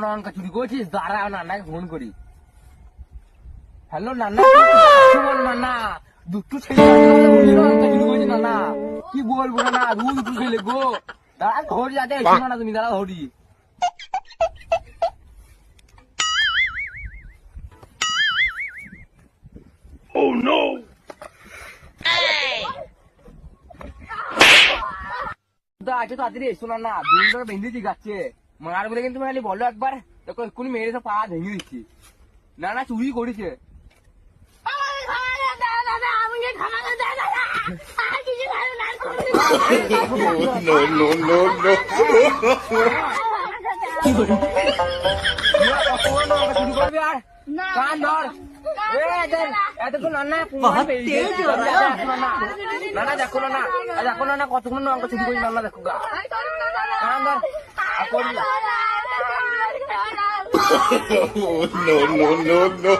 লঙ্কা চুরি করছিস? দাঁড়া নান্নাকে ফোন করি। হ্যালো নান্না, নান্না দুটো ছেলে লঙ্কা চুরি করছে নান্না। কি বলবো না, দুটো ছেলে গো। দাঁড়া ঘড়ি যাতে শোনো না তুমি, দাঁড়া ঘড়ি। Oh no! আজকে তাড়াতাড়ি এসো না, দুটো বেঁধেছি গাছে মার বলে, কিন্তু খালি বলো একবার, দেখো এক্ষুনি মেরে তো পা ভেঙে দিচ্ছি। না চুরি করেছে। চুরি করবি আর কান ধর। না কতক্ষণ অঙ্ক চুরি করি না, দেখো গা কান ধর। No, no, no, no.